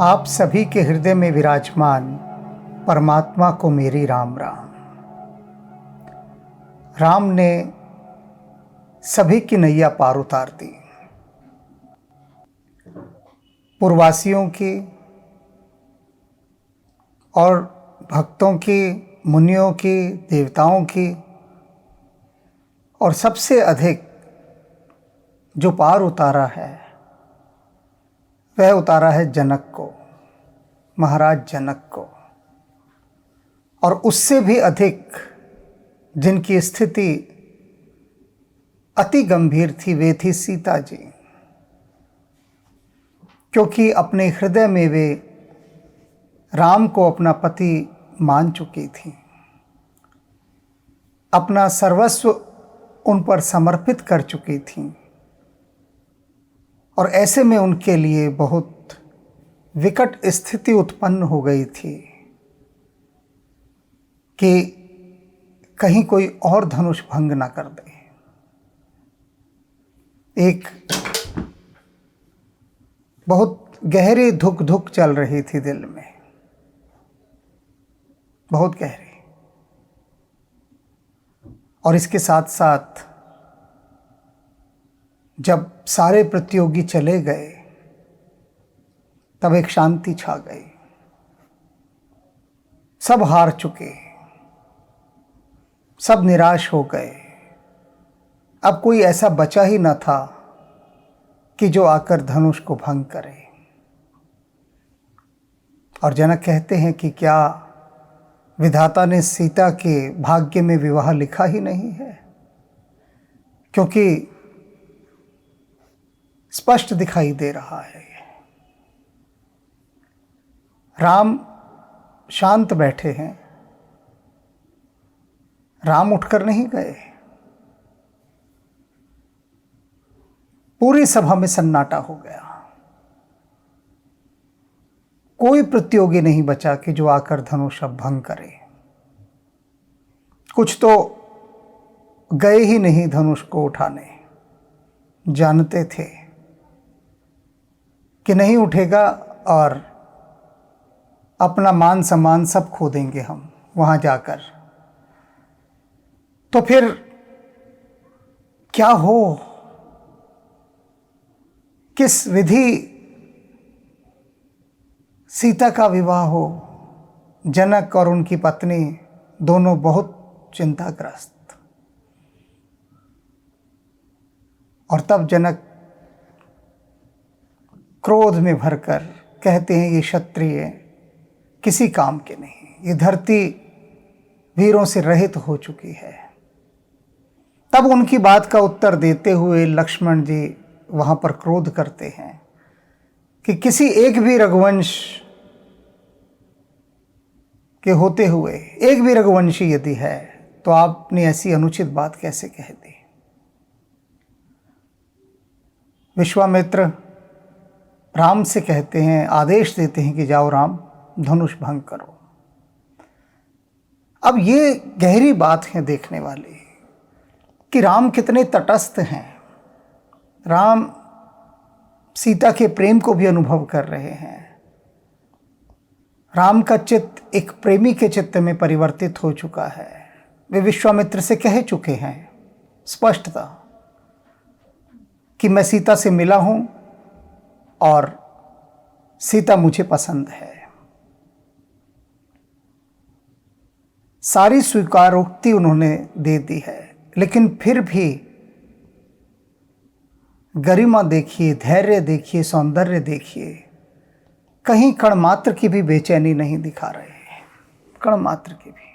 आप सभी के हृदय में विराजमान परमात्मा को मेरी राम राम। राम ने सभी की नैया पार उतार दी। पूर्ववासियों की और भक्तों की, मुनियों की, देवताओं की, और सबसे अधिक जो पार उतारा है वह उतारा है जनक को, महाराज जनक को। और उससे भी अधिक जिनकी स्थिति अति गंभीर थी वे थी सीता जी, क्योंकि अपने हृदय में वे राम को अपना पति मान चुकी थी, अपना सर्वस्व उन पर समर्पित कर चुकी थी। और ऐसे में उनके लिए बहुत विकट स्थिति उत्पन्न हो गई थी कि कहीं कोई और धनुष भंग ना कर दे। एक बहुत गहरी धुक धुक चल रही थी दिल में, बहुत गहरी। और इसके साथ साथ जब सारे प्रतियोगी चले गए तब एक शांति छा गई। सब हार चुके, सब निराश हो गए। अब कोई ऐसा बचा ही न था कि जो आकर धनुष को भंग करे। और जनक कहते हैं कि क्या विधाता ने सीता के भाग्य में विवाह लिखा ही नहीं है? क्योंकि स्पष्ट दिखाई दे रहा है। राम शांत बैठे हैं, राम उठकर नहीं गए। पूरी सभा में सन्नाटा हो गया। कोई प्रतियोगी नहीं बचा कि जो आकर धनुष अब भंग करे। कुछ तो गए ही नहीं धनुष को उठाने, जानते थे कि नहीं उठेगा और अपना मान सम्मान सब खो देंगे हम वहां जाकर। तो फिर क्या हो, किस विधि सीता का विवाह हो? जनक और उनकी पत्नी दोनों बहुत चिंताग्रस्त। और तब जनक क्रोध में भरकर कहते हैं ये क्षत्रिय किसी काम के नहीं, ये धरती वीरों से रहित हो चुकी है। तब उनकी बात का उत्तर देते हुए लक्ष्मण जी वहां पर क्रोध करते हैं कि किसी एक भी रघुवंश के होते हुए, एक भी रघुवंशी यदि है तो आपने ऐसी अनुचित बात कैसे कह दी? विश्वामित्र राम से कहते हैं, आदेश देते हैं कि जाओ राम, धनुष भंग करो। अब ये गहरी बात है देखने वाली कि राम कितने तटस्थ हैं। राम सीता के प्रेम को भी अनुभव कर रहे हैं। राम का चित्त एक प्रेमी के चित्त में परिवर्तित हो चुका है। वे विश्वामित्र से कह चुके हैं स्पष्टता कि मैं सीता से मिला हूं और सीता मुझे पसंद है। सारी स्वीकारोक्ति उन्होंने दे दी है, लेकिन फिर भी गरिमा देखिए, धैर्य देखिए, सौंदर्य देखिए, कहीं कण मात्र की भी बेचैनी नहीं दिखा रहे हैं, कण मात्र की भी।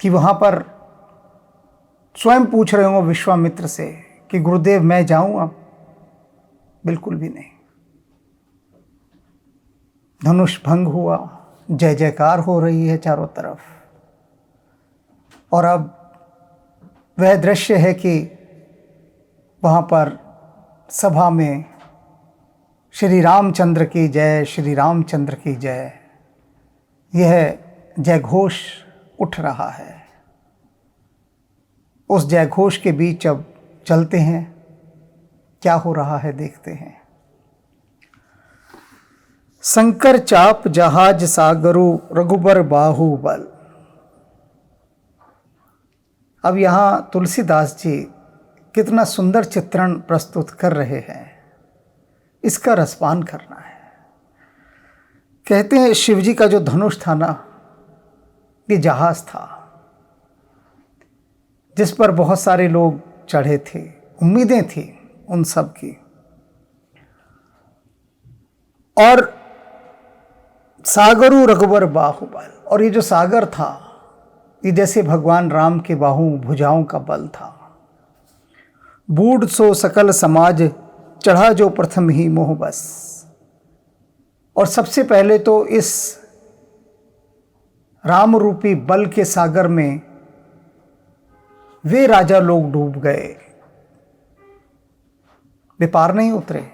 कि वहां पर स्वयं पूछ रहे हो विश्वामित्र से कि गुरुदेव मैं जाऊं अब? बिल्कुल भी नहीं। धनुष भंग हुआ, जय जयकार हो रही है चारों तरफ। और अब वह दृश्य है कि वहां पर सभा में श्री रामचंद्र की जय, श्री रामचंद्र की जय, यह जयघोष उठ रहा है। उस जयघोष के बीच अब चलते हैं क्या हो रहा है देखते हैं। शंकर चाप जहाज सागरु रघुबर बाहुबल। अब यहाँ तुलसीदास जी कितना सुंदर चित्रण प्रस्तुत कर रहे हैं, इसका रसपान करना है। कहते हैं शिव जी का जो धनुष था ना, ये जहाज था जिस पर बहुत सारे लोग चढ़े थे, उम्मीदें थी उन सब की। और सागरु रघुबर बाहुबल, और ये जो सागर था ये जैसे भगवान राम के भुजाओं का बल था। बूढ़ सो सकल समाज चढ़ा जो प्रथम ही मोह बस। और सबसे पहले तो इस राम रूपी बल के सागर में वे राजा लोग डूब गए, वे पार नहीं उतरे,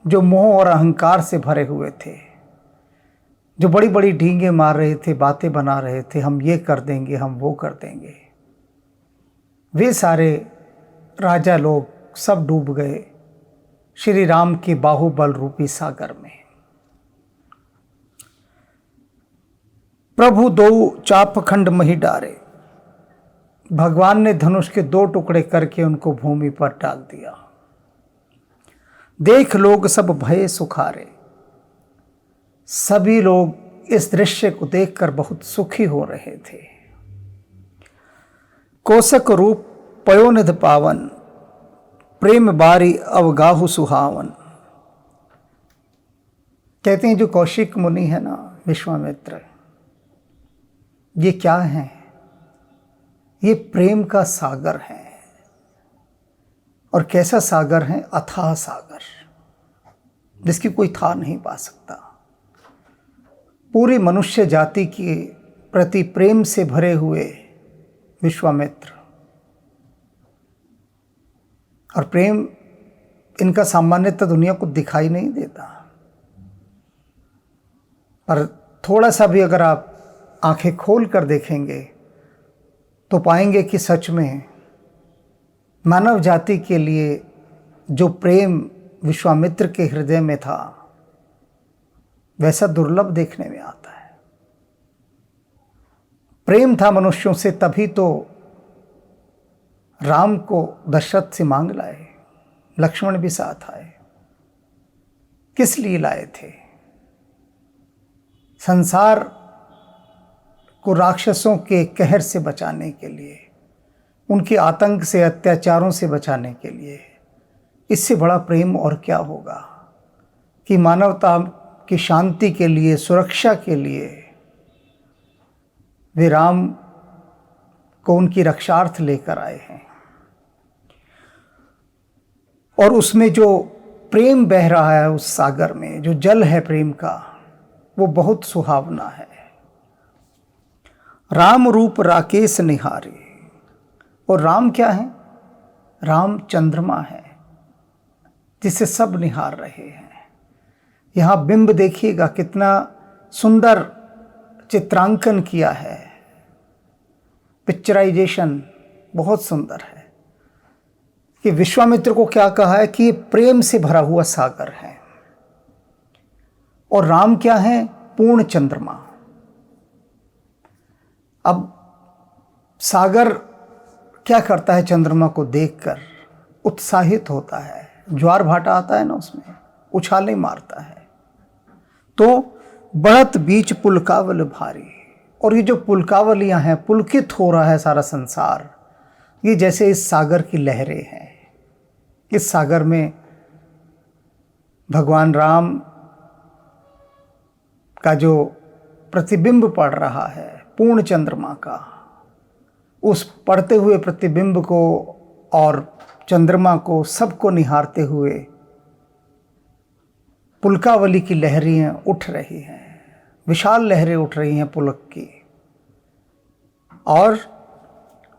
जो मोह और अहंकार से भरे हुए थे, जो बड़ी बड़ी ढींगे मार रहे थे, बातें बना रहे थे, हम ये कर देंगे, हम वो कर देंगे। वे सारे राजा लोग सब डूब गए श्री राम के बाहुबल रूपी सागर में। प्रभु दो चापखंड मही डारे, भगवान ने धनुष के 2 टुकड़े करके उनको भूमि पर डाल दिया। देख लोग सब भय सुखारे, सभी लोग इस दृश्य को देखकर बहुत सुखी हो रहे थे। कोसक रूप पयोनिध पावन, प्रेम बारी अवगाहु सुहावन। कहते हैं जो कौशिक मुनि है ना, विश्वामित्र, ये क्या है? ये प्रेम का सागर है। और कैसा सागर है? अथाह सागर, जिसकी कोई था नहीं पा सकता। पूरी मनुष्य जाति के प्रति प्रेम से भरे हुए विश्वामित्र। और प्रेम इनका सामान्यतः दुनिया को दिखाई नहीं देता, पर थोड़ा सा भी अगर आप आंखें खोल कर देखेंगे तो पाएंगे कि सच में मानव जाति के लिए जो प्रेम विश्वामित्र के हृदय में था, वैसा दुर्लभ देखने में आता है। प्रेम था मनुष्यों से, तभी तो राम को दशरथ से मांग लाए, लक्ष्मण भी साथ आए। किस लिए लाए थे? संसार को राक्षसों के कहर से बचाने के लिए, उनके आतंक से, अत्याचारों से बचाने के लिए। इससे बड़ा प्रेम और क्या होगा कि मानवता की शांति के लिए, सुरक्षा के लिए वे राम को उनकी रक्षार्थ लेकर आए हैं। और उसमें जो प्रेम बह रहा है, उस सागर में जो जल है प्रेम का, वो बहुत सुहावना है। राम रूप राकेश निहारे। और राम क्या है? राम चंद्रमा है जिसे सब निहार रहे हैं। यहाँ बिंब देखिएगा कितना सुंदर चित्रांकन किया है, पिक्चराइजेशन बहुत सुंदर है। कि विश्वामित्र को क्या कहा है कि ये प्रेम से भरा हुआ सागर है। और राम क्या है? पूर्ण चंद्रमा। अब सागर क्या करता है? चंद्रमा को देखकर उत्साहित होता है, ज्वार भाटा आता है ना, उसमें उछाले मारता है। तो बढ़त बीच पुलकावल भारी। और ये जो पुलकावलियां हैं, पुलकित हो रहा है सारा संसार, ये जैसे इस सागर की लहरें हैं। इस सागर में भगवान राम का जो प्रतिबिंब पड़ रहा है पूर्ण चंद्रमा का, उस पड़ते हुए प्रतिबिंब को और चंद्रमा को सबको निहारते हुए पुलकावली की लहरें उठ रही हैं, विशाल लहरें उठ रही हैं पुलक की। और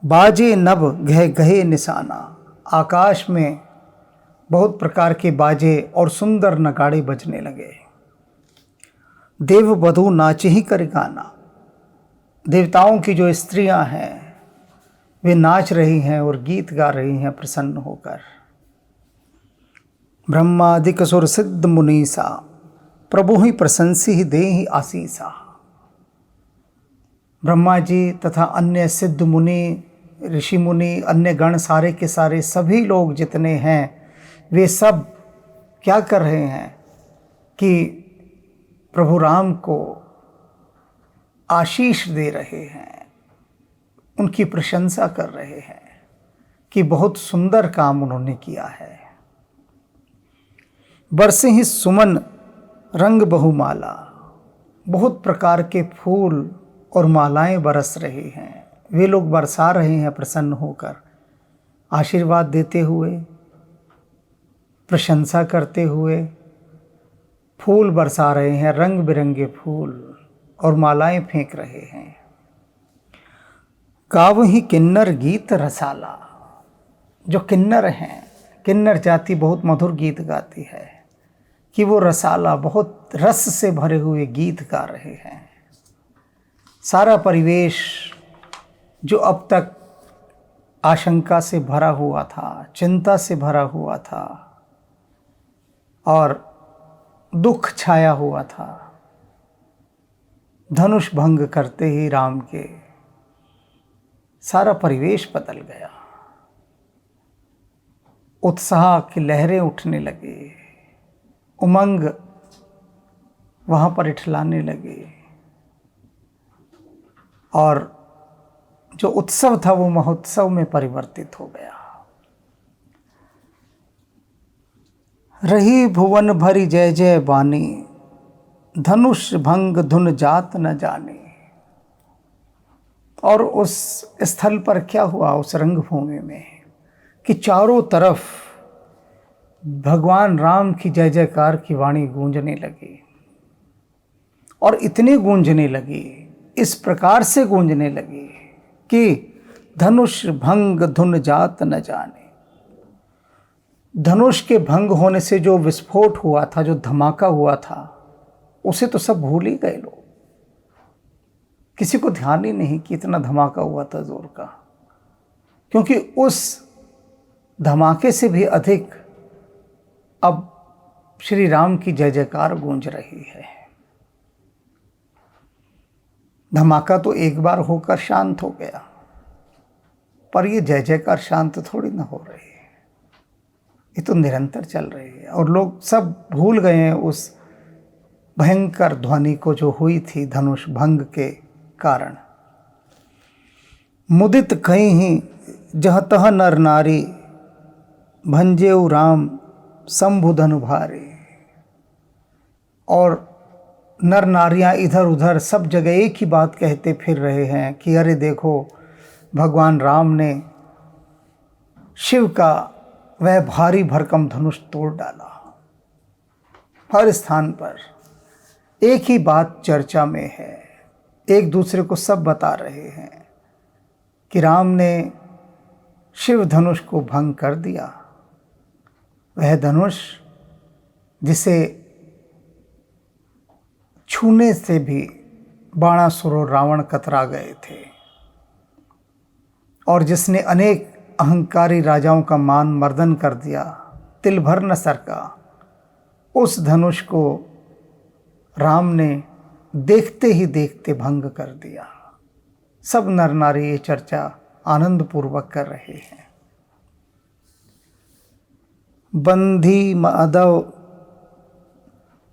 बाजे नभ गहे गहे निशाना, आकाश में बहुत प्रकार के बाजे और सुंदर नगाड़े बजने लगे। देव वधू नाचे ही कर गाना, देवताओं की जो स्त्रियां हैं वे नाच रही हैं और गीत गा रही हैं प्रसन्न होकर। ब्रह्मादिक सुर सिद्ध मुनीसा, प्रभु ही प्रशंसी ही दे ही आशीषा। ब्रह्मा जी तथा अन्य सिद्ध मुनि, ऋषि मुनि, अन्य गण, सारे के सारे सभी लोग जितने हैं, वे सब क्या कर रहे हैं कि प्रभु राम को आशीष दे रहे हैं, उनकी प्रशंसा कर रहे हैं कि बहुत सुंदर काम उन्होंने किया है। बरसे ही सुमन रंग बहुमाला, बहुत प्रकार के फूल और मालाएं बरस रही हैं। वे लोग बरसा रहे हैं प्रसन्न होकर, आशीर्वाद देते हुए, प्रशंसा करते हुए, फूल बरसा रहे हैं, रंग बिरंगे फूल और मालाएं फेंक रहे हैं। गावहीं किन्नर गीत रसाला, जो किन्नर हैं, किन्नर जाति बहुत मधुर गीत गाती है, कि वो रसाला बहुत रस से भरे हुए गीत गा रहे हैं। सारा परिवेश जो अब तक आशंका से भरा हुआ था, चिंता से भरा हुआ था और दुख छाया हुआ था, धनुष भंग करते ही राम के सारा परिवेश बदल गया। उत्साह की लहरें उठने लगे, उमंग वहाँ पर इठलाने लगे और जो उत्सव था वो महोत्सव में परिवर्तित हो गया। रही भुवन भरी जय जय बानी, धनुष भंग धुन जात न जाने। और उस स्थल पर क्या हुआ, उस रंगभूमि में, कि चारों तरफ भगवान राम की जय जयकार की वाणी गूंजने लगी। और इतनी गूंजने लगी, इस प्रकार से गूंजने लगी कि धनुष भंग धुन जात न जाने। धनुष के भंग होने से जो विस्फोट हुआ था, जो धमाका हुआ था, उसे तो सब भूल ही गए लोग। किसी को ध्यान ही नहीं कि इतना धमाका हुआ था जोर का, क्योंकि उस धमाके से भी अधिक अब श्री राम की जय जयकार गूंज रही है। धमाका तो एक बार होकर शांत हो गया, पर ये जय जयकार शांत थोड़ी ना हो रही है, ये तो निरंतर चल रही है। और लोग सब भूल गए हैं उस भयंकर ध्वनि को जो हुई थी धनुष भंग के कारण। मुदित कहीं ही जहाँ तह नर नारी, भंजेऊ राम शंभु धनु भारे। और नर नारियां इधर उधर सब जगह एक ही बात कहते फिर रहे हैं कि अरे देखो, भगवान राम ने शिव का वह भारी भरकम धनुष तोड़ डाला। हर स्थान पर एक ही बात चर्चा में है, एक दूसरे को सब बता रहे हैं कि राम ने शिव धनुष को भंग कर दिया। वह धनुष जिसे छूने से भी बाणासुर और रावण कतरा गए थे, और जिसने अनेक अहंकारी राजाओं का मान मर्दन कर दिया, तिल भर न सरका, उस धनुष को राम ने देखते ही देखते भंग कर दिया। सब नर नारी ये चर्चा आनंद पूर्वक कर रहे हैं।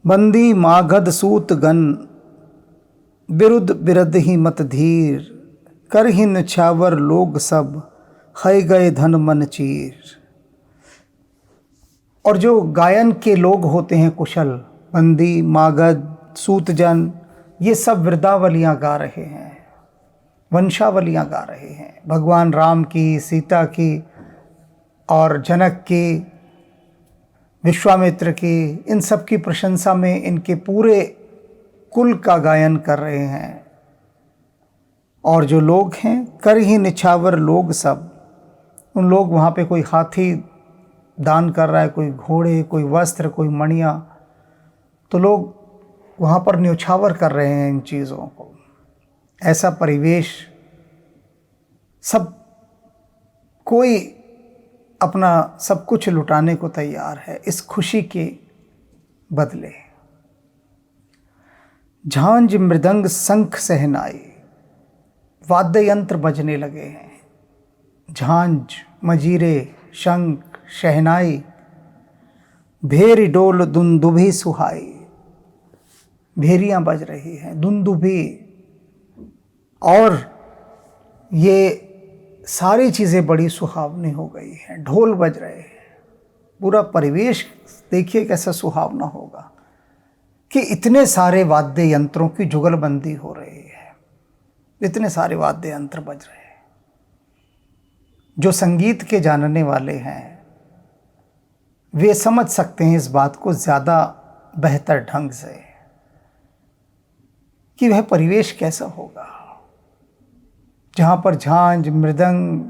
बंदी मागध सूत गन, बिरुद बिरद ही मत धीर, कर ही निछावर लोग सब, है गए धन मन चीर। और जो गायन के लोग होते हैं कुशल, बंदी, मागध, सूतजन, ये सब वृद्धावलियाँ गा रहे हैं, वंशावलियाँ गा रहे हैं, भगवान राम की, सीता की और जनक की, विश्वामित्र की, इन सब की प्रशंसा में इनके पूरे कुल का गायन कर रहे हैं। और जो लोग हैं, कर ही निछावर लोग सब, उन लोग वहाँ पे कोई हाथी दान कर रहा है, कोई घोड़े, कोई वस्त्र, कोई मणियाँ, तो लोग वहाँ पर न्यौछावर कर रहे हैं इन चीज़ों को। ऐसा परिवेश, सब कोई अपना सब कुछ लुटाने को तैयार है इस खुशी के बदले। झांझ मृदंग शंख सहनाई, वाद्य यंत्र बजने लगे हैं। झांझ, मजीरे, शंख, शहनाई, भेरी डोल दुंदुभी सुहाई। भेरियां बज रही हैं, दुंदुभी, और ये सारी चीज़ें बड़ी सुहावनी हो गई हैं। ढोल बज रहे हैं, पूरा परिवेश देखिए कैसा सुहावना होगा कि इतने सारे वाद्य यंत्रों की जुगलबंदी हो रही है, इतने सारे वाद्य यंत्र बज रहे हैं। जो संगीत के जानने वाले हैं वे समझ सकते हैं इस बात को ज़्यादा बेहतर ढंग से कि वह परिवेश कैसा होगा जहाँ पर झांझ, मृदंग,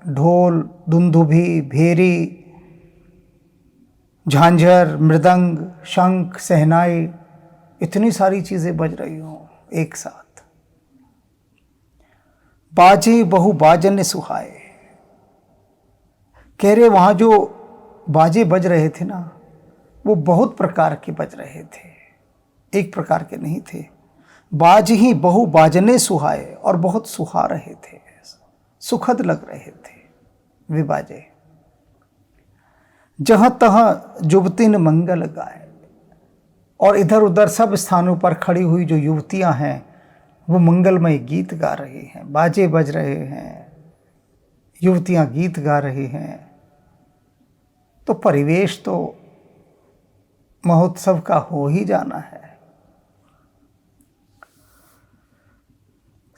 ढोल, दुंदुभी, भेरी, झांझर, मृदंग, शंख, सहनाई, इतनी सारी चीज़ें बज रही हों एक साथ। बाजे बहु बाजन सुहाए, कह रहे वहाँ जो बाजे बज रहे थे ना वो बहुत प्रकार के बज रहे थे, एक प्रकार के नहीं थे। बाज ही बहु बाजने सुहाए, और बहुत सुहा रहे थे, सुखद लग रहे थे वे बाजे। जहाँ तहाँ जुबतिन मंगल गाए, और इधर उधर सब स्थानों पर खड़ी हुई जो युवतियाँ हैं वो मंगलमय गीत गा रही हैं। बाजे बज रहे हैं, युवतियाँ गीत गा रही हैं, तो परिवेश तो महोत्सव का हो ही जाना है।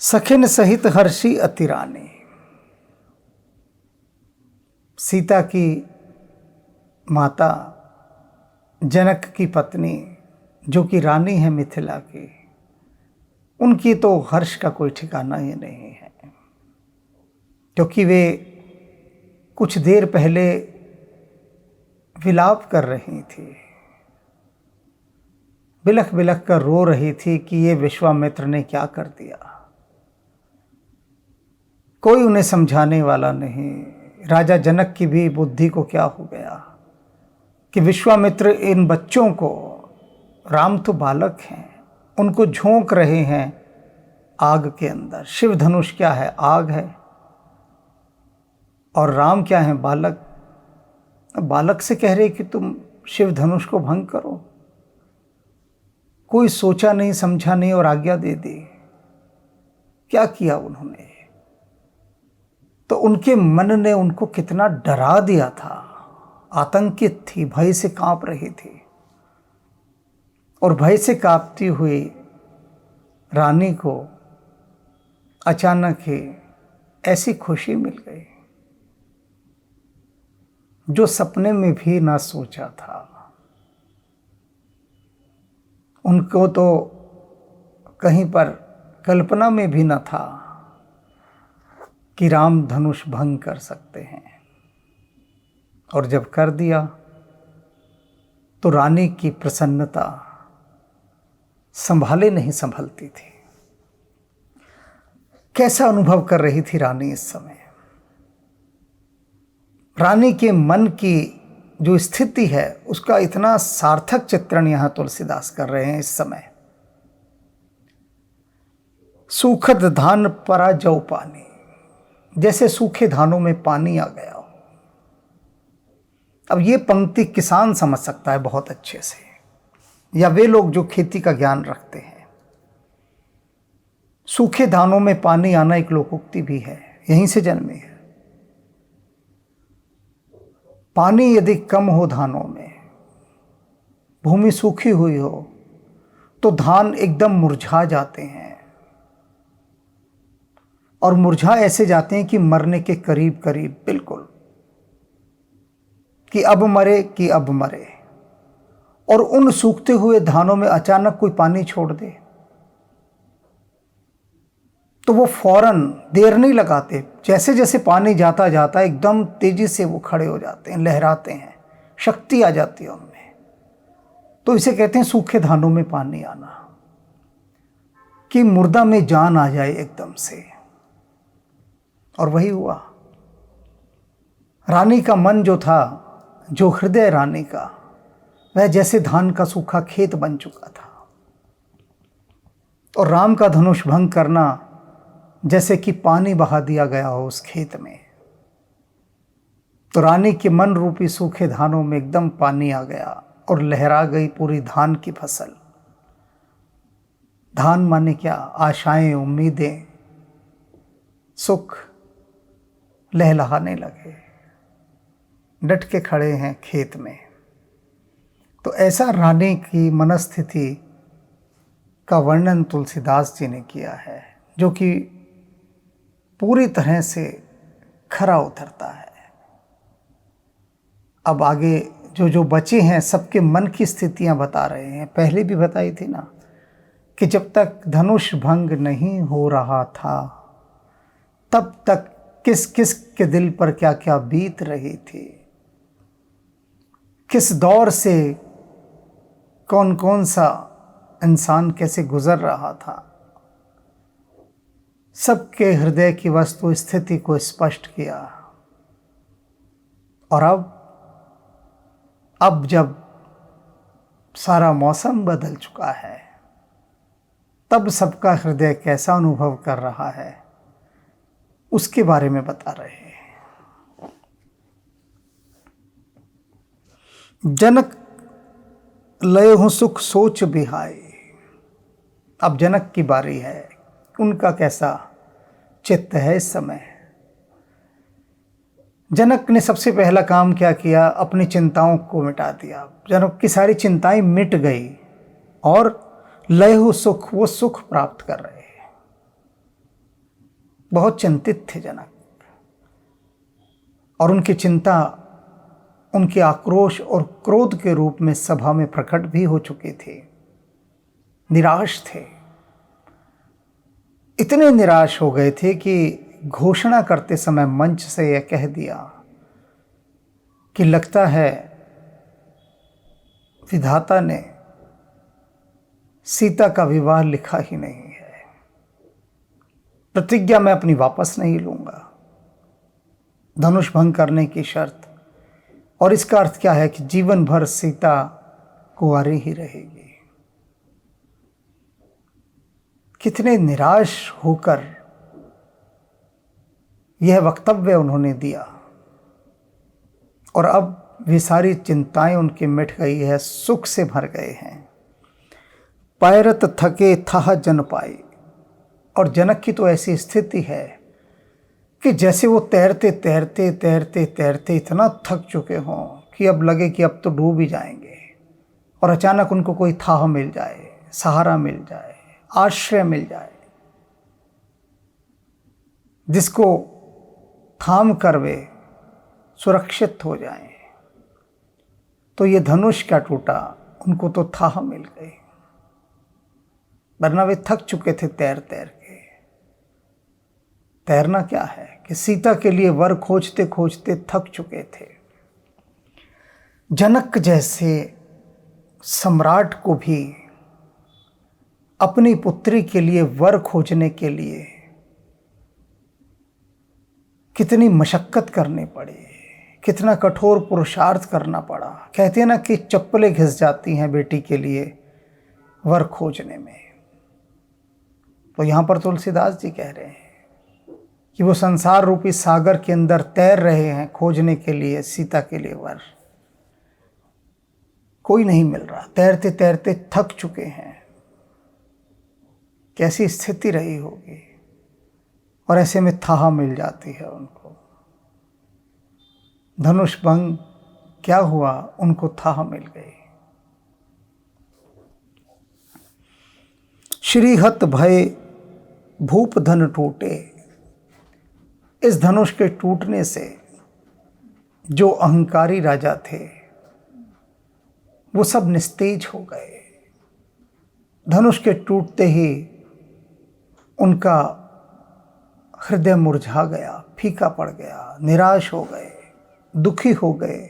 सखिन सहित हर्षी अति रानी, सीता की माता, जनक की पत्नी, जो कि रानी है मिथिला की, उनकी तो हर्ष का कोई ठिकाना ही नहीं है, क्योंकि वे कुछ देर पहले विलाप कर रही थी, बिलख बिलख कर रो रही थी कि ये विश्वामित्र ने क्या कर दिया। कोई उन्हें समझाने वाला नहीं। राजा जनक की भी बुद्धि को क्या हो गया कि विश्वामित्र इन बच्चों को, राम तो बालक हैं, उनको झोंक रहे हैं आग के अंदर। शिव धनुष क्या है? आग है। और राम क्या है? बालक। बालक से कह रहे कि तुम शिव धनुष को भंग करो। कोई सोचा नहीं, समझा नहीं और आज्ञा दे दी। क्या किया उन्होंने? तो उनके मन ने उनको कितना डरा दिया था। आतंकित थी, भय से कांप रही थी, और भय से कांपती हुई रानी को अचानक ही ऐसी खुशी मिल गई जो सपने में भी ना सोचा था। उनको तो कहीं पर कल्पना में भी न था कि राम धनुष भंग कर सकते हैं, और जब कर दिया तो रानी की प्रसन्नता संभाले नहीं संभलती थी। कैसा अनुभव कर रही थी रानी इस समय? रानी के मन की जो स्थिति है उसका इतना सार्थक चित्रण यहाँ तुलसीदास कर रहे हैं इस समय। सूखद धान परा जौ पानी, जैसे सूखे धानों में पानी आ गया हो। अब ये पंक्ति किसान समझ सकता है बहुत अच्छे से, या वे लोग जो खेती का ज्ञान रखते हैं। सूखे धानों में पानी आना एक लोकोक्ति भी है, यहीं से जन्मी है। पानी यदि कम हो धानों में, भूमि सूखी हुई हो, तो धान एकदम मुरझा जाते हैं, और मुरझा ऐसे जाते हैं कि मरने के करीब करीब, बिल्कुल कि अब मरे कि अब मरे। और उन सूखते हुए धानों में अचानक कोई पानी छोड़ दे तो वो फौरन देर नहीं लगाते, जैसे जैसे पानी जाता जाता एकदम तेजी से वो खड़े हो जाते हैं, लहराते हैं, शक्ति आ जाती है उनमें। तो इसे कहते हैं सूखे धानों में पानी आना, कि मुर्दा में जान आ जाए एकदम से। और वही हुआ। रानी का मन जो था, जो हृदय रानी का, वह जैसे धान का सूखा खेत बन चुका था, और राम का धनुष भंग करना जैसे कि पानी बहा दिया गया हो उस खेत में। तो रानी के मन रूपी सूखे धानों में एकदम पानी आ गया और लहरा गई पूरी धान की फसल। धान माने क्या? आशाएं, उम्मीदें, सुख लहलहाने लगे, डट के खड़े हैं खेत में। तो ऐसा रानी की मनस्थिति का वर्णन तुलसीदास जी ने किया है, जो कि पूरी तरह से खरा उतरता है। अब आगे जो जो बचे हैं सबके मन की स्थितियां बता रहे हैं। पहले भी बताई थी ना कि जब तक धनुष भंग नहीं हो रहा था तब तक किस किस के दिल पर क्या क्या बीत रही थी, किस दौर से कौन कौन सा इंसान कैसे गुजर रहा था। सबके हृदय की वस्तु स्थिति को स्पष्ट किया। और अब जब सारा मौसम बदल चुका है, तब सबका हृदय कैसा अनुभव कर रहा है उसके बारे में बता रहे हैं। जनक लय हो सुख सोच बिहाय। अब जनक की बारी है, उनका कैसा चित्त है इस समय। जनक ने सबसे पहला काम क्या किया? अपनी चिंताओं को मिटा दिया। जनक की सारी चिंताएं मिट गई और लय हो सुख, वो सुख प्राप्त कर रहे हैं। बहुत चिंतित थे जनक, और उनकी चिंता उनके आक्रोश और क्रोध के रूप में सभा में प्रकट भी हो चुके थे। निराश थे, इतने निराश हो गए थे कि घोषणा करते समय मंच से यह कह दिया कि लगता है विधाता ने सीता का विवाह लिखा ही नहीं है। प्रतिज्ञा मैं अपनी वापस नहीं लूंगा, धनुष भंग करने की शर्त। और इसका अर्थ क्या है कि जीवन भर सीता कुंवारी ही रहेगी। कितने निराश होकर यह वक्तव्य उन्होंने दिया। और अब वे सारी चिंताएं उनकी मिट गई है, सुख से भर गए हैं। पैरत थके था जन पाई। और जनक की तो ऐसी स्थिति है कि जैसे वो तैरते तैरते तैरते तैरते इतना थक चुके हों कि अब लगे कि अब तो डूब ही जाएंगे, और अचानक उनको कोई थाह मिल जाए, सहारा मिल जाए, आश्रय मिल जाए, जिसको थाम कर वे सुरक्षित हो जाएं। तो ये धनुष क्या टूटा, उनको तो थाह मिल गई, वरना वे थक चुके थे तैर तैर के। तैरना क्या है कि सीता के लिए वर खोजते खोजते थक चुके थे। जनक जैसे सम्राट को भी अपनी पुत्री के लिए वर खोजने के लिए कितनी मशक्कत करनी पड़ी, कितना कठोर पुरुषार्थ करना पड़ा। कहते हैं ना कि चप्पलें घिस जाती हैं बेटी के लिए वर खोजने में। तो यहाँ पर तुलसीदास जी कह रहे हैं कि वो संसार रूपी सागर के अंदर तैर रहे हैं खोजने के लिए सीता के लिए वर। कोई नहीं मिल रहा, तैरते तैरते थक चुके हैं। कैसी स्थिति रही होगी। और ऐसे में थाह मिल जाती है उनको। धनुष भंग क्या हुआ, उनको थाह मिल गई। श्रीहत भय भूप धन टूटे। इस धनुष के टूटने से जो अहंकारी राजा थे वो सब निस्तेज हो गए। धनुष के टूटते ही उनका हृदय मुरझा गया, फीका पड़ गया, निराश हो गए, दुखी हो गए,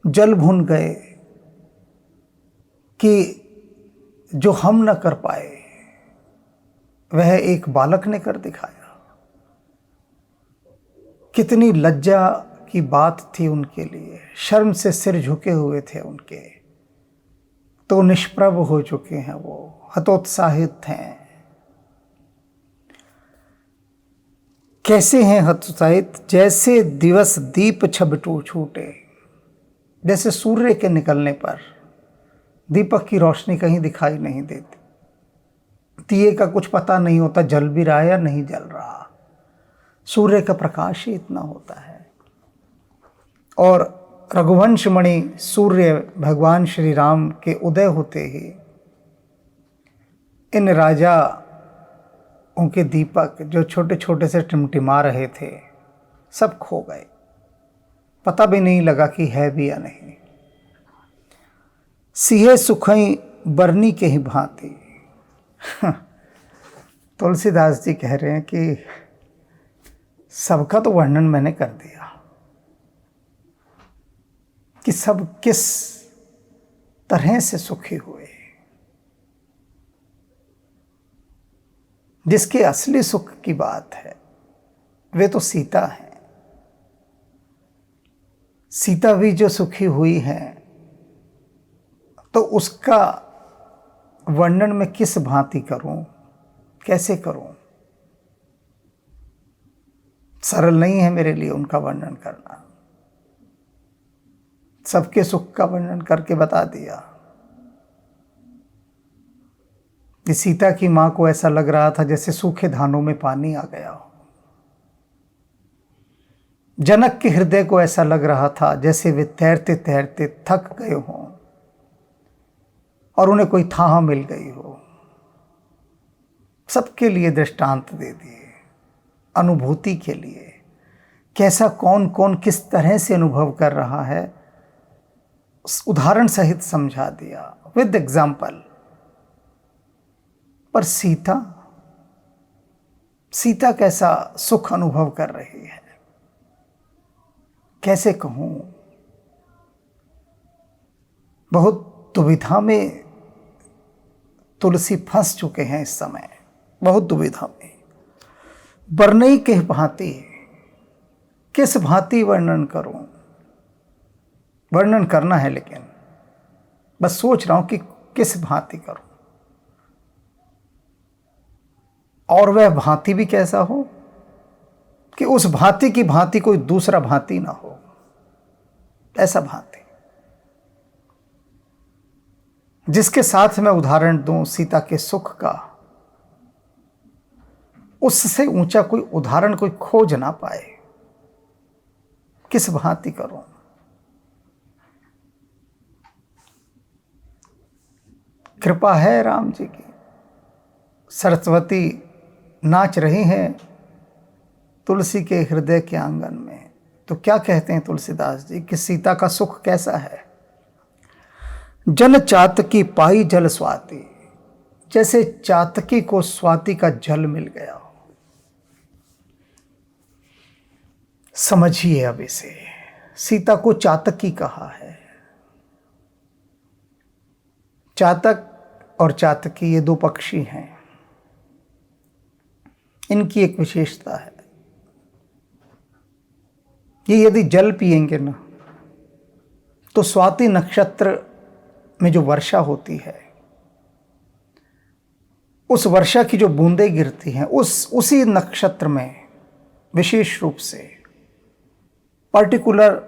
जल भुन गए कि जो हम न कर पाए वह एक बालक ने कर दिखाया। कितनी लज्जा की बात थी उनके लिए, शर्म से सिर झुके हुए थे उनके, तो निष्प्रभ हो चुके हैं, वो हतोत्साहित हैं। कैसे हैं हतोत्साहित? जैसे दिवस दीप छबटू छूटे, जैसे सूर्य के निकलने पर दीपक की रोशनी कहीं दिखाई नहीं देती, दिए का कुछ पता नहीं होता जल भी रहा है या नहीं जल रहा, सूर्य का प्रकाश ही इतना होता है। और रघुवंश मणि सूर्य भगवान श्री राम के उदय होते ही इन राजा उनके दीपक जो छोटे छोटे से टिमटिमा रहे थे सब खो गए, पता भी नहीं लगा कि है भी या नहीं। सिहे सुखई बरनी के ही भांति। तुलसीदास जी कह रहे हैं कि सबका तो वर्णन मैंने कर दिया कि सब किस तरह से सुखी हुए। जिसके असली सुख की बात है वे तो सीता हैं। सीता भी जो सुखी हुई है तो उसका वर्णन मैं किस भांति करूं, कैसे करूं? सरल नहीं है मेरे लिए उनका वर्णन करना। सबके सुख का वर्णन करके बता दिया कि सीता की मां को ऐसा लग रहा था जैसे सूखे धानों में पानी आ गया हो। जनक के हृदय को ऐसा लग रहा था जैसे वे तैरते तैरते थक गए हों और उन्हें कोई थाह मिल गई हो। सबके लिए दृष्टांत दे दिए, अनुभूति के लिए कैसा कौन कौन किस तरह से अनुभव कर रहा है उदाहरण सहित समझा दिया विद एग्जाम्पल। पर सीता कैसा सुख अनुभव कर रही है, कैसे कहूं? बहुत दुविधा में तुलसी फंस चुके हैं इस समय, बहुत दुविधा में। बरनई के भांति, किस भांति वर्णन करूं? वर्णन करना है लेकिन बस सोच रहा हूं कि किस भांति करूं, और वह भांति भी कैसा हो कि उस भांति की भांति कोई दूसरा भांति ना हो, ऐसा भांति जिसके साथ मैं उदाहरण दूं सीता के सुख का, उससे ऊंचा कोई उदाहरण कोई खोज ना पाए। किस भांति करूं? कृपा है राम जी की, सरस्वती नाच रही हैं तुलसी के हृदय के आंगन में। तो क्या कहते हैं तुलसीदास जी कि सीता का सुख कैसा है? जन चातकी पाई जल स्वाति, जैसे चातकी को स्वाति का जल मिल गया हो। समझिए अब इसे, सीता को चातकी कहा है। चातक और चातकी ये दो पक्षी हैं, इनकी एक विशेषता है, ये यदि जल पिएंगे ना तो स्वाति नक्षत्र में जो वर्षा होती है, उस वर्षा की जो बूंदें गिरती हैं उसी नक्षत्र में विशेष रूप से particular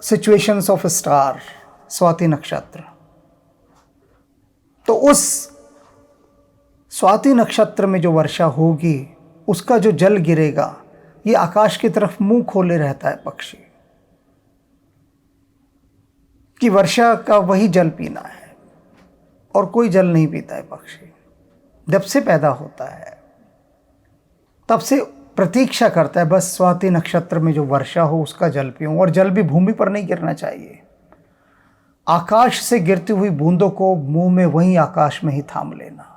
situations of star, Swati नक्षत्र, तो उस स्वाति नक्षत्र में जो वर्षा होगी उसका जो जल गिरेगा, ये आकाश की तरफ मुंह खोले रहता है पक्षी कि वर्षा का वही जल पीना है, और कोई जल नहीं पीता है पक्षी। जब से पैदा होता है तब से प्रतीक्षा करता है बस स्वाति नक्षत्र में जो वर्षा हो उसका जल पीऊं, और जल भी भूमि पर नहीं गिरना चाहिए। आकाश से गिरती हुई बूंदों को मुंह में वहीं आकाश में ही थाम लेना।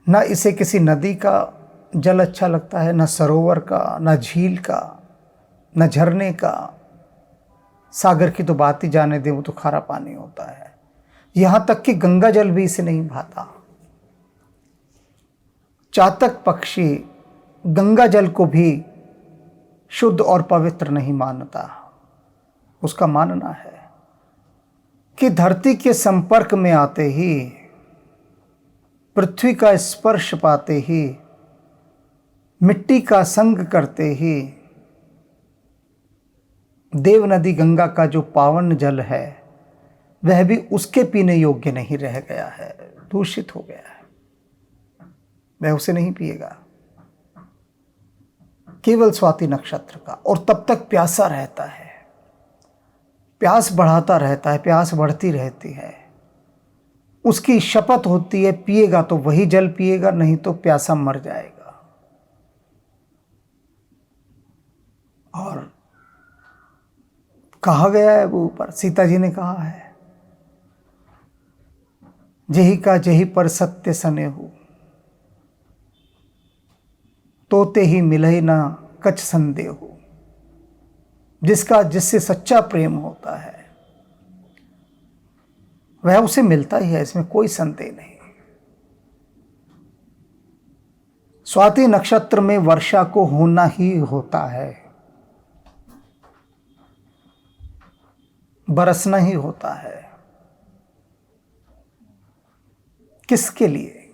ना इसे किसी नदी का जल अच्छा लगता है, ना सरोवर का, ना झील का, ना झरने का। सागर की तो बात ही जाने दें, वो तो खारा पानी होता है। यहां तक कि गंगा जल भी इसे नहीं भाता। चातक पक्षी गंगा जल को भी शुद्ध और पवित्र नहीं मानता। उसका मानना है कि धरती के संपर्क में आते ही, पृथ्वी का स्पर्श पाते ही, मिट्टी का संग करते ही देव नदी गंगा का जो पावन जल है वह भी उसके पीने योग्य नहीं रह गया है, दूषित हो गया है। वह उसे नहीं पिएगा, केवल स्वाति नक्षत्र का। और तब तक प्यासा रहता है, प्यास बढ़ाता रहता है, प्यास बढ़ती रहती है। उसकी शपथ होती है पिएगा तो वही जल पिएगा, नहीं तो प्यासा मर जाएगा। और कहा गया है वो ऊपर, सीता जी ने कहा है, जही का जही पर सत्य सने हो, तोते ही मिले ना कछ संदेह हो। जिसका जिससे सच्चा प्रेम होता है वह उसे मिलता ही है, इसमें कोई संदेह नहीं। स्वाति नक्षत्र में वर्षा को होना ही होता है, बरसना ही होता है। किसके लिए?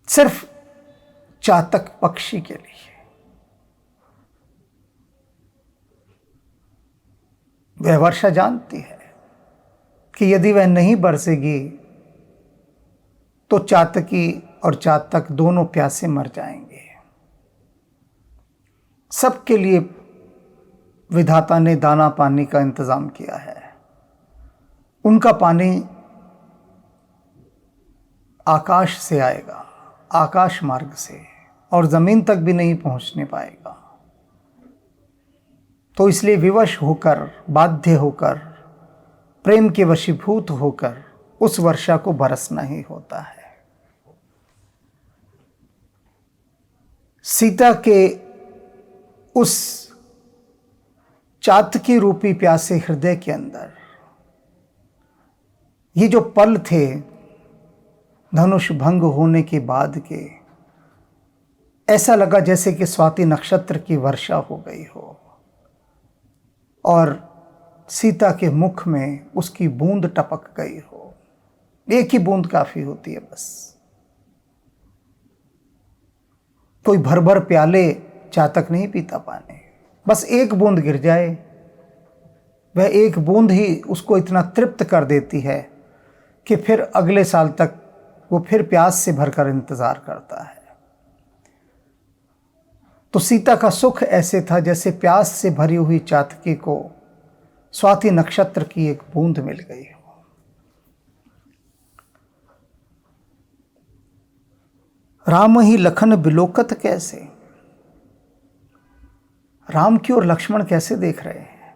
सिर्फ चातक पक्षी के लिए। वह वर्षा जानती है कि यदि वह नहीं बरसेगी तो चातकी और चातक दोनों प्यासे मर जाएंगे। सबके लिए विधाता ने दाना पानी का इंतजाम किया है। उनका पानी आकाश से आएगा, आकाश मार्ग से, और जमीन तक भी नहीं पहुंचने पाएगा। तो इसलिए विवश होकर, बाध्य होकर, प्रेम के वशीभूत होकर उस वर्षा को बरसना ही होता है। सीता के उस चातकी रूपी प्यासे हृदय के अंदर ये जो पल थे धनुष भंग होने के बाद के, ऐसा लगा जैसे कि स्वाति नक्षत्र की वर्षा हो गई हो और सीता के मुख में उसकी बूंद टपक गई हो। एक ही बूंद काफी होती है बस। कोई भर भर प्याले चातक नहीं पीता पानी, बस एक बूंद गिर जाए, वह एक बूंद ही उसको इतना तृप्त कर देती है कि फिर अगले साल तक वो फिर प्यास से भरकर इंतजार करता है। तो सीता का सुख ऐसे था जैसे प्यास से भरी हुई चातकी को स्वाति नक्षत्र की एक बूंद मिल गई हो। राम ही लखन बिलोकत कैसे, राम की ओर लक्ष्मण कैसे देख रहे हैं।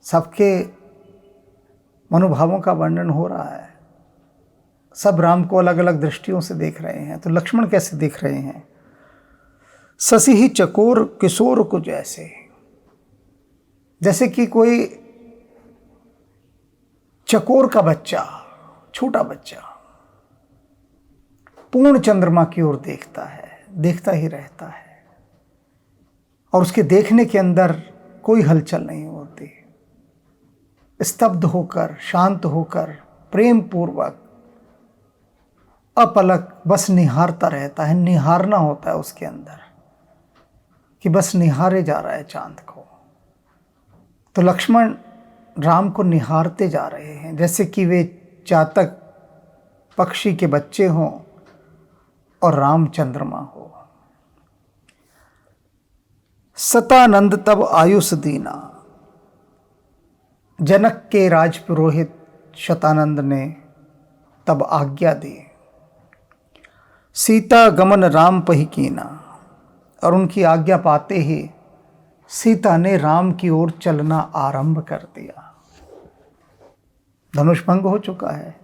सबके मनोभावों का वर्णन हो रहा है, सब राम को अलग अलग दृष्टियों से देख रहे हैं। तो लक्ष्मण कैसे देख रहे हैं? शशि ही चकोर किशोर को जैसे, जैसे कि कोई चकोर का बच्चा, छोटा बच्चा पूर्ण चंद्रमा की ओर देखता है, देखता ही रहता है और उसके देखने के अंदर कोई हलचल नहीं होती। स्तब्ध होकर, शांत होकर, प्रेम पूर्वक, अपलक बस निहारता रहता है। निहारना होता है उसके अंदर कि बस निहारे जा रहा है चांद को। तो लक्ष्मण राम को निहारते जा रहे हैं जैसे कि वे चातक पक्षी के बच्चे हों और राम चंद्रमा हो। सतानंद तब आयुष दीना, जनक के राजपुरोहित शतानंद ने तब आज्ञा दी। सीता गमन राम पही कीना, और उनकी आज्ञा पाते ही सीता ने राम की ओर चलना आरंभ कर दिया। धनुष भंग हो चुका है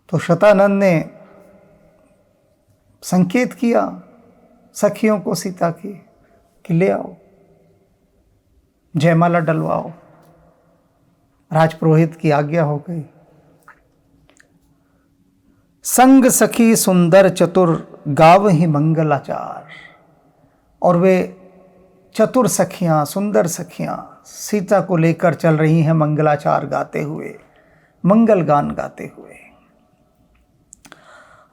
तो शतानंद ने संकेत किया सखियों को सीता की कि ले आओ, जयमाला डलवाओ। राजपुरोहित की आज्ञा हो गई। संग सखी सुंदर चतुर गावहि मंगलाचार। और वे चतुर सखियां, सुंदर सखियां सीता को लेकर चल रही हैं मंगलाचार गाते हुए, मंगल गान गाते हुए।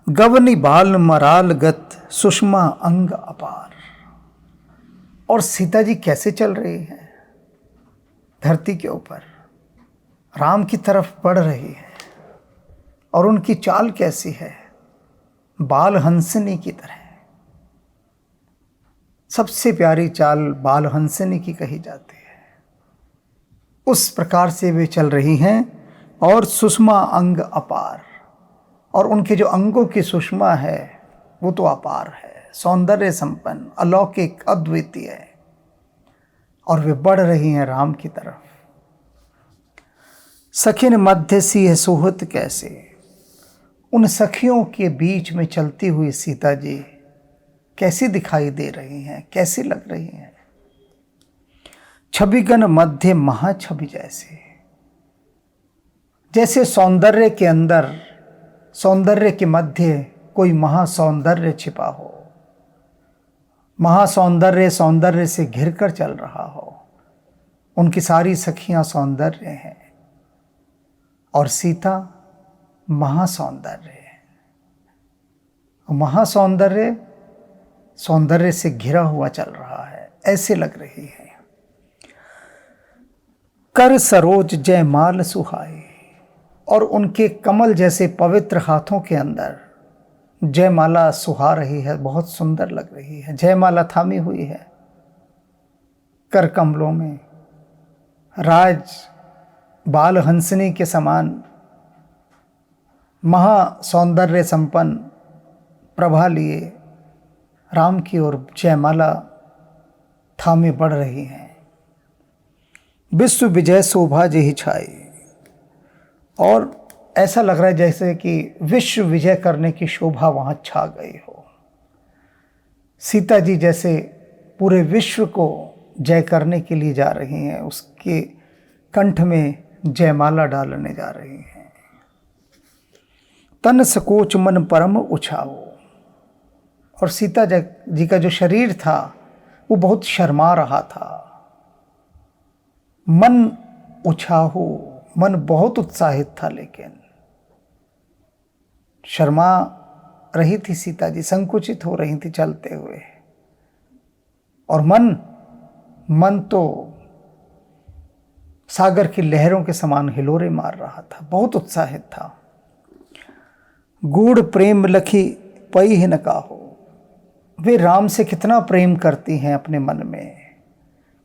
गवनी बाल मराल गत सुषमा अंग अपार। और सीता जी कैसे चल रही हैं धरती के ऊपर, राम की तरफ बढ़ रही है। और उनकी चाल कैसी है, बाल हंसनी की तरह। सबसे प्यारी चाल बाल हंसनी की कही जाती है, उस प्रकार से वे चल रही हैं। और सुषमा अंग अपार, और उनके जो अंगों की सुषमा है वो तो अपार है, सौंदर्य संपन्न, अलौकिक, अद्वितीय है। और वे बढ़ रही हैं राम की तरफ। सखिन मध्य सिंह सुहत कैसे, उन सखियों के बीच में चलती हुई सीता जी कैसी दिखाई दे रही हैं, कैसी लग रही हैं। छविगन मध्य महाछवि जैसे, जैसे सौंदर्य के अंदर, सौंदर्य के मध्य कोई महासौंदर्य छिपा हो, महासौंदर्य सौंदर्य से घिर कर चल रहा हो। उनकी सारी सखियां सौंदर्य हैं और सीता महासौंदर्य है। महासौंदर्य सौंदर्य से घिरा हुआ चल रहा है, ऐसे लग रही है। कर सरोज जयमाल सुहाए, और उनके कमल जैसे पवित्र हाथों के अंदर जयमाला सुहा रही है, बहुत सुंदर लग रही है। जयमाला थामी हुई है कर कमलों में, राज बाल हंसनी के समान महा सौंदर्य संपन्न प्रभा लिए राम की ओर जयमाला थामे बढ़ रही हैं। विश्व विजय शोभा जेहि छाई, और ऐसा लग रहा है जैसे कि विश्व विजय करने की शोभा वहां छा गई हो। सीता जी जैसे पूरे विश्व को जय करने के लिए जा रही हैं, उसके कंठ में जयमाला डालने जा रही हैं। तन सकोच मन परम उछाओ, और सीता जी का जो शरीर था वो बहुत शर्मा रहा था। मन उछाहो, मन बहुत उत्साहित था, लेकिन शर्मा रही थी सीता जी, संकुचित हो रही थी चलते हुए। और मन तो सागर की लहरों के समान हिलोरे मार रहा था, बहुत उत्साहित था। गूढ़ प्रेम लखी पई ही न काहो, वे राम से कितना प्रेम करती हैं अपने मन में।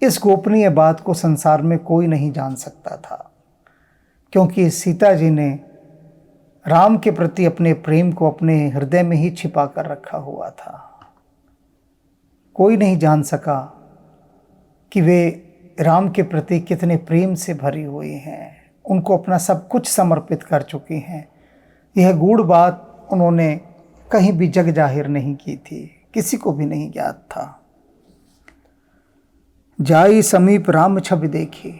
इस गोपनीय बात को संसार में कोई नहीं जान सकता था, क्योंकि सीता जी ने राम के प्रति अपने प्रेम को अपने हृदय में ही छिपा कर रखा हुआ था। कोई नहीं जान सका कि वे राम के प्रति कितने प्रेम से भरी हुई हैं, उनको अपना सब कुछ समर्पित कर चुकी हैं। यह गूढ़ बात उन्होंने कहीं भी जग जाहिर नहीं की थी, किसी को भी नहीं ज्ञात था। जाई समीप राम छवि देखी,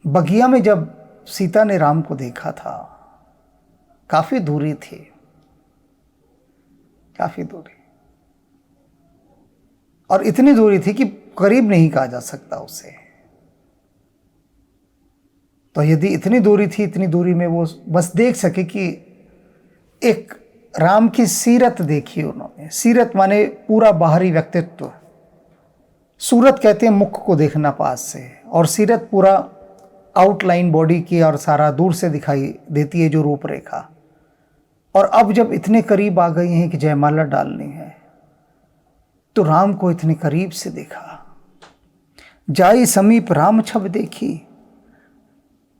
बगिया में जब सीता ने राम को देखा था, काफी दूरी थी, काफी दूरी, और इतनी दूरी थी कि करीब नहीं कहा जा सकता उसे। तो यदि इतनी दूरी थी, इतनी दूरी में वो बस देख सके कि एक राम की सीरत देखी उन्होंने। सीरत माने पूरा बाहरी व्यक्तित्व, सूरत कहते हैं मुख को देखना पास से, और सीरत पूरा आउटलाइन बॉडी की और सारा दूर से दिखाई देती है जो रूपरेखा। और अब जब इतने करीब आ गई हैं कि जयमाला डालनी है, तो राम को इतने करीब से देखा। जाई समीप राम छब देखी,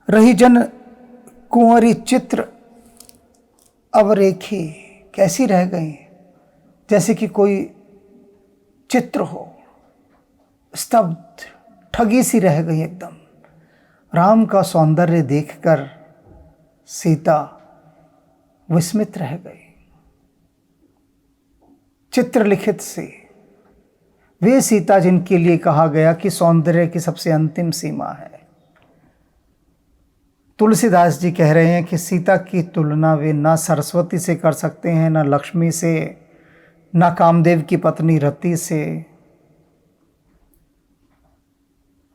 रही जन कुंवरी चित्र अवरेखी। कैसी रह गई, जैसे कि कोई चित्र हो, स्तब्ध, ठगी सी रह गई एकदम। राम का सौंदर्य देखकर सीता विस्मित रह गई। चित्रलिखित से वे सीता जिनके लिए कहा गया कि सौंदर्य की सबसे अंतिम सीमा है, तुलसीदास जी कह रहे हैं कि सीता की तुलना वे ना सरस्वती से कर सकते हैं, ना लक्ष्मी से, ना कामदेव की पत्नी रति से,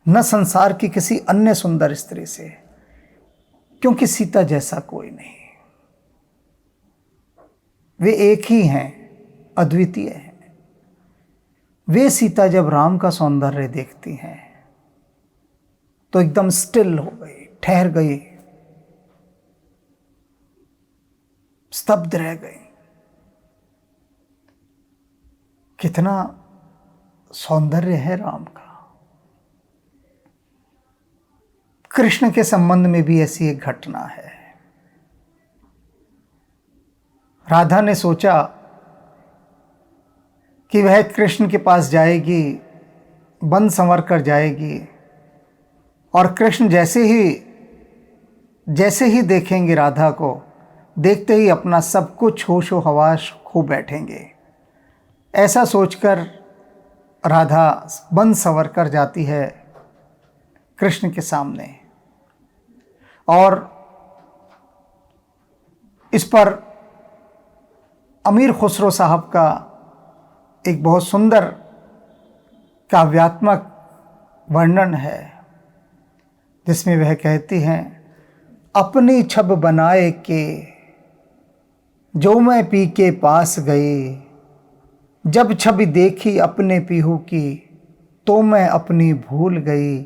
न संसार की किसी अन्य सुंदर स्त्री से, क्योंकि सीता जैसा कोई नहीं। वे एक ही हैं, अद्वितीय हैं। वे सीता जब राम का सौंदर्य देखती हैं तो एकदम स्टिल हो गई, ठहर गई, स्तब्ध रह गई। कितना सौंदर्य है राम का। कृष्ण के संबंध में भी ऐसी एक घटना है। राधा ने सोचा कि वह कृष्ण के पास जाएगी, बन संवर कर जाएगी, और कृष्ण जैसे ही देखेंगे राधा को, देखते ही अपना सब कुछ होशो हवास खो बैठेंगे। ऐसा सोचकर राधा बन संवर कर जाती है कृष्ण के सामने, और इस पर अमीर खुसरो साहब का एक बहुत सुंदर काव्यात्मक वर्णन है, जिसमें वह कहती हैं, अपनी छब बनाए के जो मैं पी के पास गई, जब छवि देखी अपने पीहू की तो मैं अपनी भूल गई,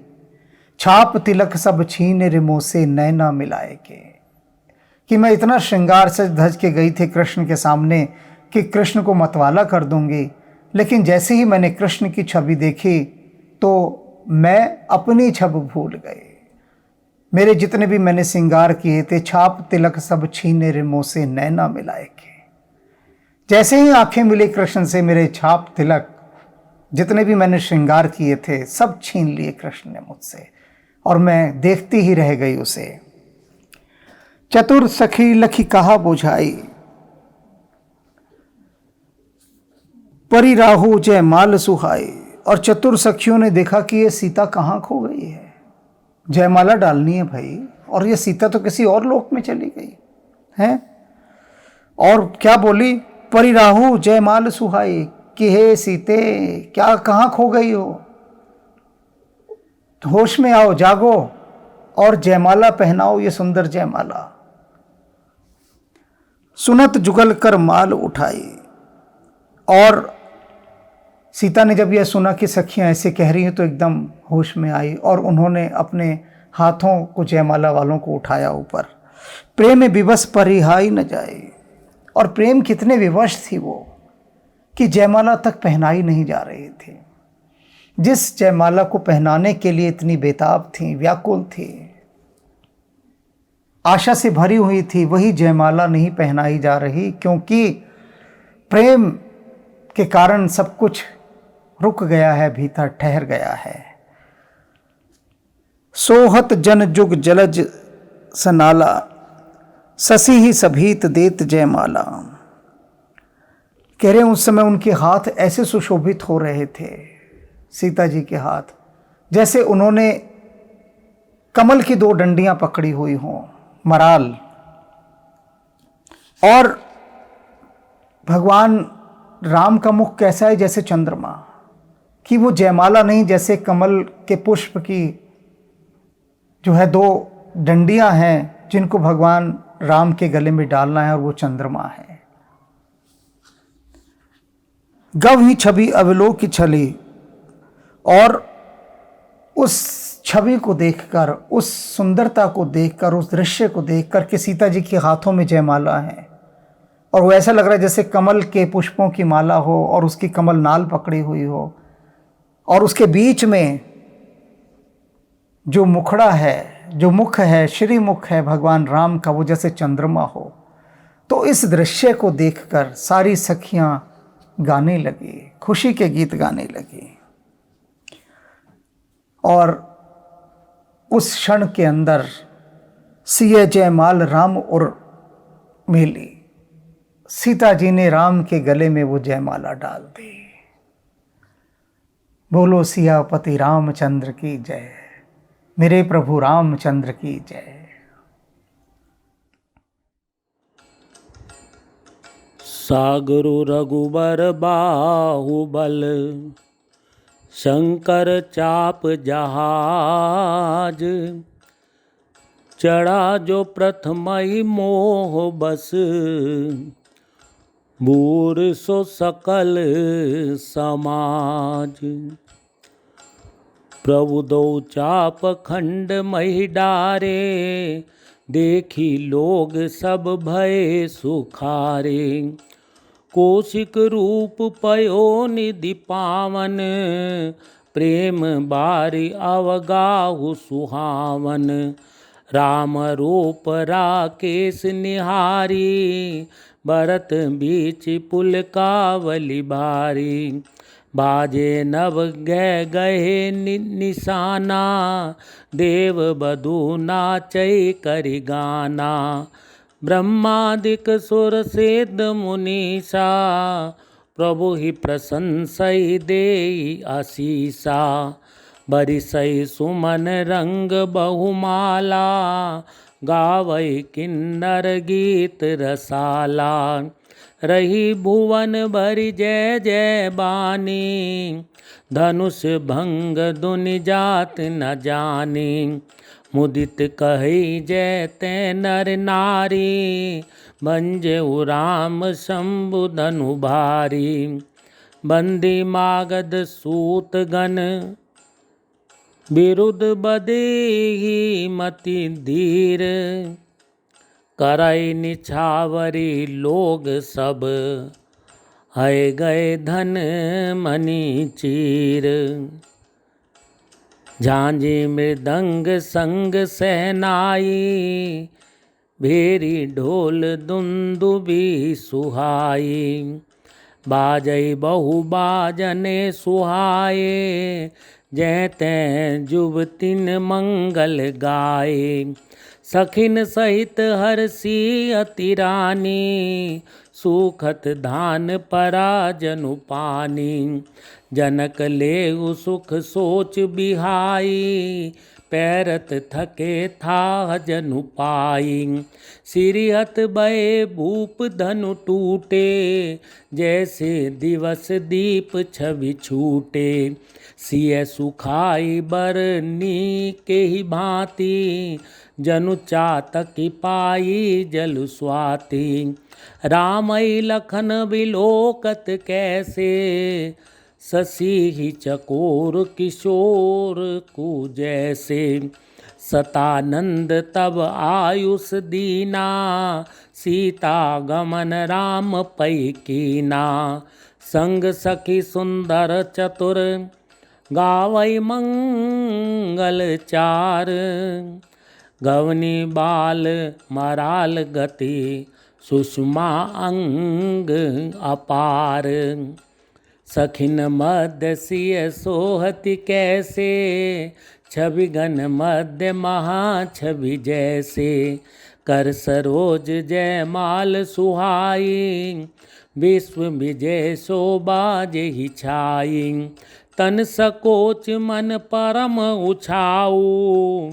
छाप तिलक सब छीन रिमो से नैना मिलाए के। कि मैं इतना श्रृंगार से धज के गई थी कृष्ण के सामने कि कृष्ण को मतवाला कर दूंगी, लेकिन जैसे ही मैंने कृष्ण की छवि देखी तो मैं अपनी छब भूल गई। मेरे जितने भी मैंने श्रृंगार किए थे, छाप तिलक सब छीने रिमो से नैना मिलाए के। जैसे ही आंखें मिली कृष्ण से, मेरे छाप तिलक जितने भी मैंने श्रृंगार किए थे सब छीन लिए कृष्ण ने मुझसे, और मैं देखती ही रह गई उसे। चतुर सखी लखी कहा बुझाई, परी राहु जय माल सुहाई। और चतुर सखियों ने देखा कि ये सीता कहाँ खो गई है, जयमाला डालनी है भाई, और ये सीता तो किसी और लोक में चली गई है। और क्या बोली, परी राहु जय माल सुहाई, कि हे सीते क्या कहाँ खो गई हो, होश में आओ, जागो और जयमाला पहनाओ, ये सुंदर जयमाला। सुनत जुगल कर माल उठाई। और सीता ने जब यह सुना कि सखियां ऐसे कह रही हैं तो एकदम होश में आई, और उन्होंने अपने हाथों को जयमाला वालों को उठाया ऊपर। प्रेम विवश परिहाई न जाए। और प्रेम कितने विवश थी वो कि जयमाला तक पहनाई नहीं जा रही थी। जिस जयमाला को पहनाने के लिए इतनी बेताब थी, व्याकुल थी, आशा से भरी हुई थी, वही जयमाला नहीं पहनाई जा रही, क्योंकि प्रेम के कारण सब कुछ रुक गया है, भीतर ठहर गया है। सोहत जन जुग जलज सनाला, ससी ही सभीत देत जयमाला। कह रहे उस समय उनके हाथ ऐसे सुशोभित हो रहे थे, सीता जी के हाथ, जैसे उन्होंने कमल की दो डंडियां पकड़ी हुई हों, मराल। और भगवान राम का मुख कैसा है, जैसे चंद्रमा, कि वो जयमाला नहीं, जैसे कमल के पुष्प की जो है दो डंडियां हैं जिनको भगवान राम के गले में डालना है, और वो चंद्रमा है। गव ही छवि अवलोक की छली। और उस छवि को देखकर, उस सुंदरता को देखकर, उस दृश्य को देखकर कि सीता जी के हाथों में जयमाला है, और वो ऐसा लग रहा है जैसे कमल के पुष्पों की माला हो और उसकी कमल नाल पकड़ी हुई हो, और उसके बीच में जो मुखड़ा है, जो मुख है, श्री मुख है भगवान राम का, वो जैसे चंद्रमा हो। तो इस दृश्य को देखकर सारी सखियां गाने लगी, खुशी के गीत गाने लगी। और उस क्षण के अंदर सिय जयमाल राम और मेली, सीता जी ने राम के गले में वो जयमाला डाल दी। बोलो सियापति रामचंद्र की जय, मेरे प्रभु रामचंद्र की जय। सागरु रघुबर बाहुबल, शंकर चाप जहाज, चढ़ा जो प्रथमहि मोह बस, बूढ़ सो सकल समाज। प्रभु दो चाप खंड मही डारे, देखी लोग सब भय सुखारे। कौशिक रूप पयो निधि पावन, प्रेम बारी अवगाहु सुहावन। राम रूप राकेश निहारी, भरत बीच पुलकावली भारी। बाजे नव गहे निशाना, देव बधू नाचै करि गाना। ब्रह्मादिक सुर सिद्ध मुनीसा, प्रभु ही प्रशंसई देई आशीषा। बरिसई सुमन रंग बहुमाला, गावै किन्नर गीत रसाला। रही भुवन भरि जय जय बानी, धनुष भंग दुनि जात न जानी। मुदित कही जय ते नर नारी, भंजऊ राम शंभु धनु भारी। बंदी मागध सूत गण, विरुद्ध बदेहि मति धीर। करई निछावरी लोग सब, है गए धन मणि चीर। झांझी मृदंग संग सहनाई, भेरी ढोल दुंदुबी सुहाई। बाजई बहु बाजने सुहाए, जय तैं जुबतिन मंगल गाए। सखिन सहित हरसी अति रानी, सुखत धान परा जनु पानी। जनक लेहु सुख सोच बिहाई, पैरत थके थाह जनु पाई। सिरिहत भय भूप धनु टूटे, जैसे दिवस दीप छवि छूटे। सिय सुखाई बरनी के ही भांति, जनु चातकी पाई जल स्वाति। रामई लखन विलोकत कैसे, शशि ही चकोर किशोर कु जैसे। सतानंद तब आयुष दीना, सीता गमन राम पै कीना। संग सखी सुंदर चतुर, गावै मंगल चार। गवनी बाल मराल गति, सुषमा अंग अपार। सखिन मध्य सिय सोहति कैसे, छवि गण मध्य महा छवि जैसे। कर सरोज जय माल सुहाई, विश्व विजय शोभा जेहि छाई। तन सकोच मन परम उछाऊ,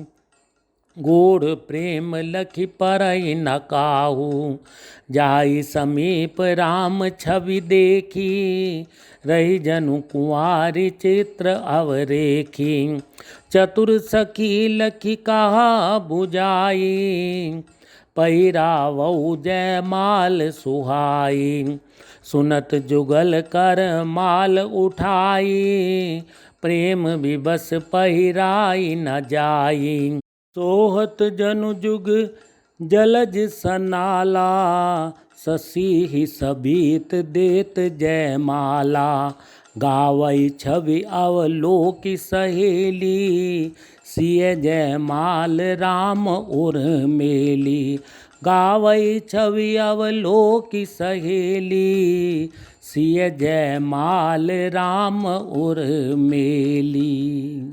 गूढ़ प्रेम लखि परई न काहू। जाई समीप राम छवि देखी, रही जनु कुंवारी चित्र अवरेखी। चतुर सखी लखि कहा बुझाई, पहिरावऊ जय माल सुहाई। सुनत जुगल कर माल उठाई, प्रेम विवश पहिराई न जाई। सोहत जनु जुग जलज सनाला, शशि ही सबीत देत जय माला। गावई छवि अवलोकि सहेली, सिय जय माल राम उर मेली। गावई छवि अवलोकि सहेली, सिय जय माल राम उर मेली।